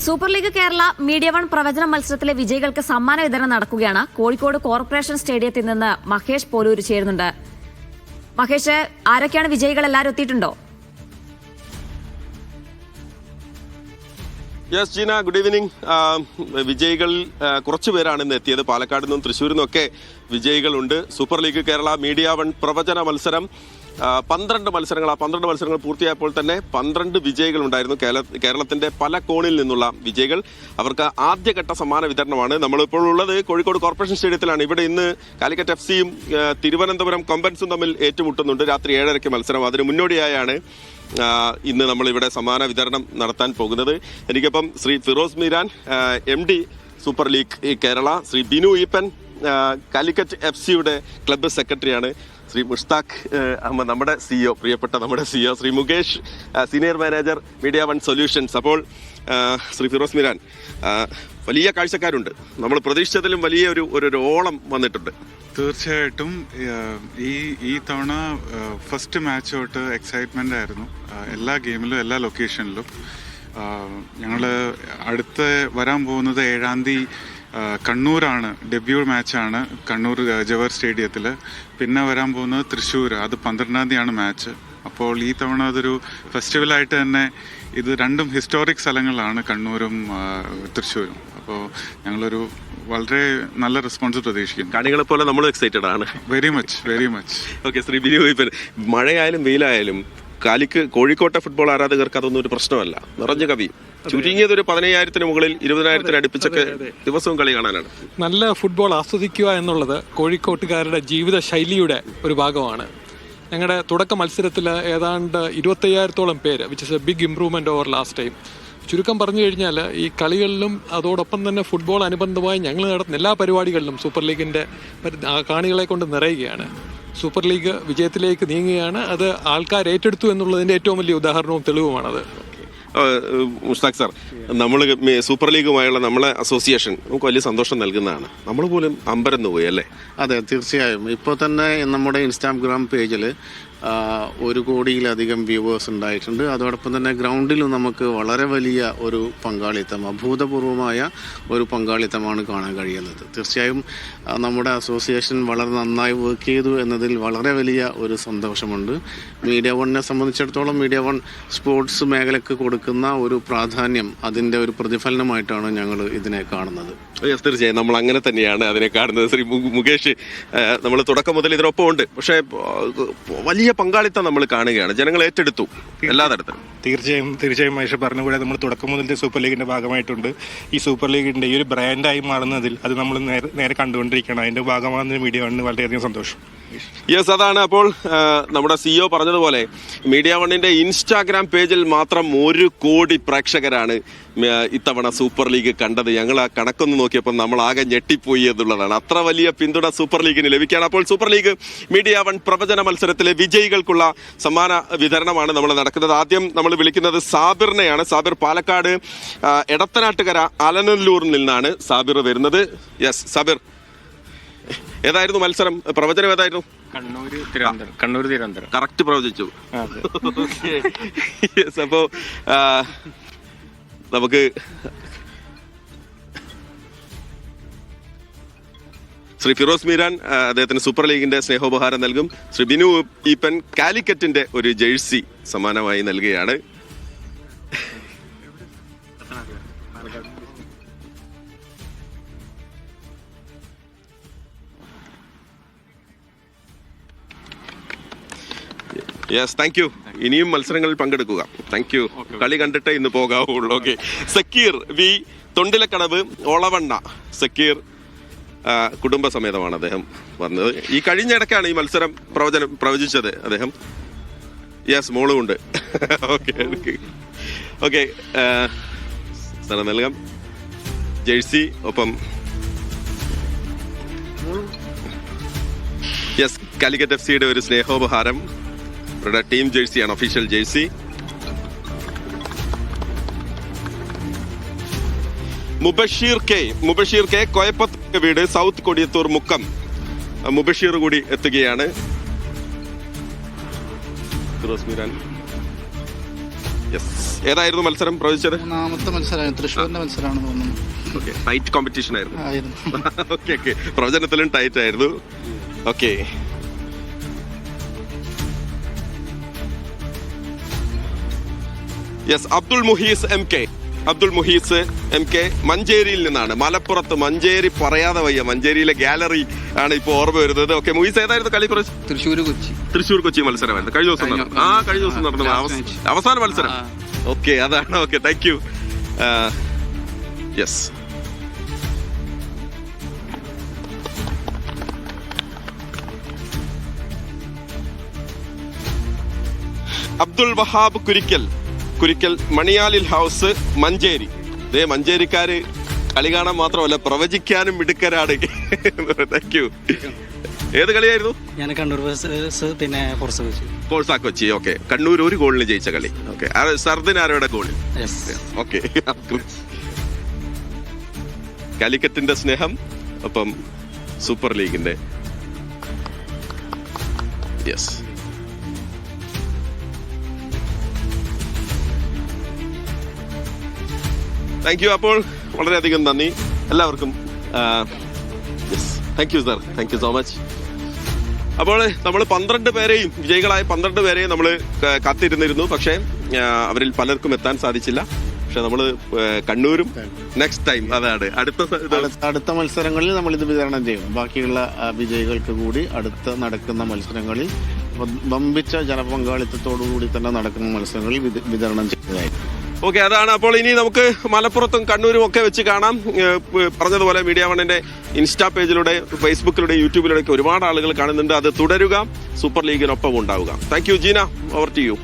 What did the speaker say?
Super league Kerala media one പ്രവചന മത്സരത്തിലെ വിജയികൾക്ക് സമ്മാന വിതരണം നടക്കുകയാണ്. കോഴിക്കോട് കോർപ്പറേഷൻ സ്റ്റേഡിയത്തിൽ നിന്ന് മഹേഷ് പോലൂര് ചേരുന്നുണ്ട്. മഹേഷ്, ആരൊക്കെയാണ് വിജയികൾ? എല്ലാവരും എത്തിയിട്ടുണ്ടോ? Yes Jeena, good evening. വിജയികൾ കുറച്ചുപേരാണ് ഇന്ന് എത്തിയത്. പാലക്കാട് നിന്നും തൃശ്ശൂരിൽ നിന്നൊക്കെ വിജയികളുണ്ട്. Super league Kerala media one പ്രവചന മത്സരം 12 മത്സരങ്ങൾ. ആ 12 മത്സരങ്ങൾ പൂർത്തിയായപ്പോൾ തന്നെ 12 വിജയികളുണ്ടായിരുന്നു. കേരളത്തിന്റെ പല കോണിൽ നിന്നുള്ള വിജയികൾ. അവർക്ക് ആദ്യഘട്ട സമ്മാന വിതരണമാണ്. നമ്മളിപ്പോൾ ഉള്ളത് കോഴിക്കോട് കോർപ്പറേഷൻ സ്റ്റേഡിയത്തിലാണ്. ഇവിടെ ഇന്ന് കാലിക്കറ്റ് FC-യും തിരുവനന്തപുരം കൊമ്പൻസും തമ്മിൽ ഏറ്റുമുട്ടുന്നുണ്ട്. രാത്രി 7:30 മത്സരം. അതിന് മുന്നോടിയായാണ് ഇന്ന് നമ്മളിവിടെ സമ്മാന വിതരണം നടത്താൻ പോകുന്നത്. എനിക്കിപ്പം Shri Firoz Meeran, MD super league Kerala, Shri Binu Eapen, Calicut FC-യുടെ ക്ലബ്ബ് സെക്രട്ടറിയാണ്, ശ്രീ മുഷ്താഖ് അഹമ്മദ്, നമ്മുടെ CEO, പ്രിയപ്പെട്ട നമ്മുടെ CEO, Shri Mukesh, senior manager media one solutions. അപ്പോൾ ശ്രീ ഫിറോസ് മീരാൻ, വലിയ കാഴ്ചക്കാരുണ്ട്. നമ്മൾ പ്രതീക്ഷിച്ചതിലും വലിയ ഒരു ഓളം വന്നിട്ടുണ്ട്. തീർച്ചയായിട്ടും ഈ തവണ ഫസ്റ്റ് മാച്ച് തൊട്ട് എക്സൈറ്റ്മെന്റ് ആയിരുന്നു. എല്ലാ ഗെയിമിലും എല്ലാ ലൊക്കേഷനിലും. ഞങ്ങൾ അടുത്ത് വരാൻ പോകുന്നത് 7-ാം തീയതി കണ്ണൂരാണ്. ഡെബ്യൂ മാച്ചാണ് കണ്ണൂർ ജവഹർ സ്റ്റേഡിയത്തിൽ. പിന്നെ വരാൻ പോകുന്നത് തൃശ്ശൂർ. അത് 12-ാം തീയതിയാണ് മാച്ച്. അപ്പോൾ ഈ തവണ അതൊരു ഫെസ്റ്റിവലായിട്ട് തന്നെ. ഇത് രണ്ടും ഹിസ്റ്റോറിക് സ്ഥലങ്ങളാണ്, കണ്ണൂരും തൃശ്ശൂരും. അപ്പോൾ ഞങ്ങളൊരു വളരെ നല്ല റെസ്പോൺസ് പ്രതീക്ഷിക്കുന്നു. കാണികളെ പോലെ നമ്മൾ എക്സൈറ്റഡ് ആണ്. Very much. Okay, Shri Binu Eapen, മഴയായാലും വെയിലായാലും കോഴിക്കോട്ടെ ഫുട്ബോൾ ആരാധകർക്ക് അതൊന്നും ഒരു പ്രശ്നമല്ല. നിറഞ്ഞ കവി, ചുരുങ്ങിയത് ഒരു 15,000-ന് മുകളിൽ 20,000-ന് അടുപ്പിച്ചൊക്കെ ദിവസവും കളി കാണാനാണ്. നല്ല ഫുട്ബോൾ ആസ്വദിക്കുക എന്നുള്ളത് കോഴിക്കോട്ടുകാരുടെ ജീവിത ശൈലിയുടെ ഒരു ഭാഗമാണ്. ഞങ്ങളുടെ തുടക്ക മത്സരത്തിൽ ഏതാണ്ട് 25,000-ഓളം പേര്, which is a big improvement over last time. ചുരുക്കം പറഞ്ഞു കഴിഞ്ഞാൽ ഈ കളികളിലും അതോടൊപ്പം തന്നെ ഫുട്ബോൾ അനുബന്ധമായി ഞങ്ങൾ നടത്തുന്ന എല്ലാ പരിപാടികളിലും സൂപ്പർ ലീഗിൻ്റെ കാണികളെ കൊണ്ട് നിറയുകയാണ്. സൂപ്പർ ലീഗ് വിജയത്തിലേക്ക് നീങ്ങുകയാണ്. അത് ആൾക്കാർ ഏറ്റെടുത്തു എന്നുള്ളതിൻ്റെ ഏറ്റവും വലിയ ഉദാഹരണവും തെളിവുമാണത്. മുസ്താഖ് സാർ, നമ്മൾ സൂപ്പർ ലീഗുമായുള്ള നമ്മളെ അസോസിയേഷൻ നമുക്ക് വലിയ സന്തോഷം നൽകുന്നതാണ്. നമ്മൾ പോലും അമ്പരന്ന് പോയി അല്ലേ? അതെ, തീർച്ചയായും. ഇപ്പോൾ തന്നെ നമ്മുടെ ഇൻസ്റ്റാഗ്രാം പേജിൽ 1 കോടിയിലധികം വ്യൂവേഴ്സ് ഉണ്ടായിട്ടുണ്ട്. അതോടൊപ്പം തന്നെ ഗ്രൗണ്ടിലും നമുക്ക് വളരെ വലിയ ഒരു പങ്കാളിത്തം, അഭൂതപൂർവമായ ഒരു പങ്കാളിത്തമാണ് കാണാൻ കഴിയുന്നത്. തീർച്ചയായും നമ്മുടെ അസോസിയേഷൻ വളരെ നന്നായി വർക്ക് ചെയ്തു എന്നതിൽ വളരെ വലിയ ഒരു സന്തോഷമുണ്ട്. മീഡിയ വണ്ണിനെ സംബന്ധിച്ചിടത്തോളം മീഡിയ വൺ സ്പോർട്സ് മേഖലയ്ക്ക് കൊടുക്കുന്ന ഒരു പ്രാധാന്യം, അതിൻ്റെ ഒരു പ്രതിഫലനമായിട്ടാണ് ഞങ്ങൾ ഇതിനെ കാണുന്നത്. തീർച്ചയായും നമ്മൾ അങ്ങനെ തന്നെയാണ് അതിനെ കാണുന്നത്. ശ്രീ മുകേഷ്, നമ്മൾ തുടക്കം മുതൽ ഇതിനൊപ്പം ഉണ്ട്. പക്ഷേ വലിയ പങ്കാളിത്തം നമ്മൾ കാണുകയാണ്. ജനങ്ങൾ ഏറ്റെടുത്തു എല്ലാ തരത്തിലും. തീർച്ചയായും മഹേഷ് പറഞ്ഞ പോലെ നമ്മൾ തുടക്കം മുതൽ സൂപ്പർ ലീഗിന്റെ ഭാഗമായിട്ടുണ്ട്. ഈ സൂപ്പർ ലീഗിന്റെ ഈ ഒരു ബ്രാൻഡായി മാറുന്നതിൽ അത് നമ്മൾ നേരെ കണ്ടുകൊണ്ടിരിക്കണം. അതിന്റെ ഭാഗമാകുന്ന മീഡിയ വണ്ണിന് വളരെയധികം സന്തോഷം. യെസ്, അതാണ്. അപ്പോൾ നമ്മുടെ CEO പറഞ്ഞതുപോലെ മീഡിയ വണ്ണിന്റെ ഇൻസ്റ്റാഗ്രാം പേജിൽ മാത്രം 1 കോടി പ്രേക്ഷകരാണ് ഇത്തവണ സൂപ്പർ ലീഗ് കണ്ടത്. ഞങ്ങൾ ആ കണക്കൊന്ന് നോക്കിയപ്പോൾ നമ്മൾ ആകെ ഞെട്ടിപ്പോയി എന്നുള്ളതാണ്. അത്ര വലിയ പിന്തുണ സൂപ്പർ ലീഗിന് ലഭിക്കുകയാണ്. അപ്പോൾ സൂപ്പർ ലീഗ് മീഡിയ വൺ പ്രവചന മത്സരത്തിലെ വിജയികൾക്കുള്ള സമ്മാന വിതരണമാണ് നമ്മൾ നടക്കുന്നത്. ആദ്യം നമ്മൾ വിളിക്കുന്നത് സാബിറിനെയാണ്. സാബിർ പാലക്കാട് എടത്തനാട്ടുകര അലനല്ലൂരിൽ നിന്നാണ് സാബിർ വരുന്നത്. യെസ് സാബിർ, ഏതായിരുന്നു മത്സരം? പ്രവചനം ഏതായിരുന്നു? കണ്ണൂർ തിരുവനന്തപുരം. കറക്റ്റ് പ്രവചിച്ചു. അപ്പോ നമുക്ക് ശ്രീ ഫിറോസ് മീരാൻ അദ്ദേഹത്തിന് സൂപ്പർ ലീഗിന്റെ സ്നേഹോപഹാരം നൽകും. ശ്രീ ബിനു ഈപ്പൻ കാലിക്കറ്റിന്റെ ഒരു ജേഴ്സി സമ്മാനമായി നൽകുകയാണ്. Yes, thank you. ഇനിയും മത്സരങ്ങളിൽ പങ്കെടുക്കുക. Thank you. കളി കണ്ടിട്ടേ ഇന്ന് പോകാവുള്ളൂ. ഓക്കെ. സക്കീർ വി, തൊണ്ടിലക്കടവ്, ഒളവണ്ണ. സക്കീർ കുടുംബസമേതമാണ് അദ്ദേഹം വന്നത്. ഈ കഴിഞ്ഞ ഇടയ്ക്കാണ് ഈ മത്സരം പ്രവചിച്ചത് അദ്ദേഹം. യെസ്, മോളും ഉണ്ട്. ഓക്കെ സ്ഥലം നൽകാം. ജേഴ്സി ഒപ്പം യെസ് കാലിക്കറ്റ് FC-യുടെ ഒരു സ്നേഹോപഹാരം. അവരുടെ ടീം ജേഴ്സിയാണ്, official jersey. Mubasheer K Koyappath വീട്, സൗത്ത് കൊടിയത്തൂർ മുക്കം. മുബഷീർ കൂടി എത്തുകയാണ്. ഫിറോസ് മീരാൻ യെസ്, ഏതായിരുന്നു മത്സരം പ്രവചിച്ചത്? മൂന്നാമത്തെ മത്സരമാണ്, തൃശ്ശൂരിന്റെ മത്സരമാണെന്ന് തോന്നുന്നു. ഓക്കെ, ടൈറ്റ് കോമ്പറ്റീഷൻ ആയിരുന്നു. ആയിരുന്നു. ഓക്കെ ഓക്കെ, പ്രവചനത്തിലും ടൈറ്റ് ആയിരുന്നു. Okay, yes, Abdul Muhees M K മഞ്ചേരിയിൽ നിന്നാണ്. മലപ്പുറത്ത് മഞ്ചേരി പറയാതെ വയ്യ, മഞ്ചേരിയിലെ ഗാലറി ആണ് ഇപ്പോൾ ഓർമ്മ വരുന്നത്. ഓക്കെ, മുഹീസ് ഏതായിരുന്നു കളി? തൃശ്ശൂർ കൊച്ചി മത്സരമായിരുന്നു കഴിഞ്ഞ ദിവസം നടന്നു. കഴിഞ്ഞ ദിവസം നടന്നു അവസാന മത്സരം. ഓക്കെ, അതാണ്. Okay, thank you. Yes, Abdul Wahab Kurikkal Maniyalil house Manjeri. ഇതേ മഞ്ചേരിക്കാര് കളി കാണാൻ മാത്രമല്ല പ്രവചിക്കാനും മിടുക്കരാണ്. Thank you. ഏത് കളിയായിരുന്നു? ഞാൻ കണ്ണൂർ പിന്നെ ഫോർസാ കൊച്ചി. ഓക്കെ, കണ്ണൂർ ഒരു ഗോളിന് ജയിച്ച കളി. ഓക്കെ, സർദിന് ആരോടെ ഗോളിൽ? ഓക്കെ, കാലിക്കറ്റിന്റെ സ്നേഹം, ഒപ്പം സൂപ്പർ ലീഗിന്റെ. Yes, thank you. അപ്പോൾ വളരെയധികം നന്ദി എല്ലാവർക്കും. Thank you sir, thank you so much. അപ്പോൾ നമ്മൾ 12 പേരെയും വിജയികളായ 12 പേരെയും നമ്മൾ കാത്തിരുന്നിരുന്നു. പക്ഷേ അവരിൽ പലർക്കും എത്താൻ സാധിച്ചില്ല. പക്ഷെ നമ്മൾ കണ്ണൂരും നെക്സ്റ്റ് ടൈം, അതാണ് അടുത്ത മത്സരങ്ങളിൽ നമ്മൾ ഇത് വിതരണം ചെയ്യും. ബാക്കിയുള്ള വിജയികൾക്ക് കൂടി അടുത്ത നടക്കുന്ന മത്സരങ്ങളിൽ വമ്പിച്ച ജനപങ്കാളിത്തത്തോടു കൂടി തന്നെ നടക്കുന്ന മത്സരങ്ങളിൽ വിതരണം ചെയ്യുന്നതായിരിക്കും. ഓക്കെ, അതാണ്. അപ്പോൾ ഇനി നമുക്ക് മലപ്പുറത്തും കണ്ണൂരും ഒക്കെ വെച്ച് കാണാം. പറഞ്ഞതുപോലെ മീഡിയ വണ്ണിന്റെ ഇൻസ്റ്റാ പേജിലൂടെ, ഫേസ്ബുക്കിലൂടെ, യൂട്യൂബിലൂടെ ഒക്കെ ഒരുപാട് ആളുകൾ കാണുന്നുണ്ട്. അത് തുടരുക, സൂപ്പർ ലീഗിനൊപ്പം ഉണ്ടാവുക. Thank you Jeena, over to U.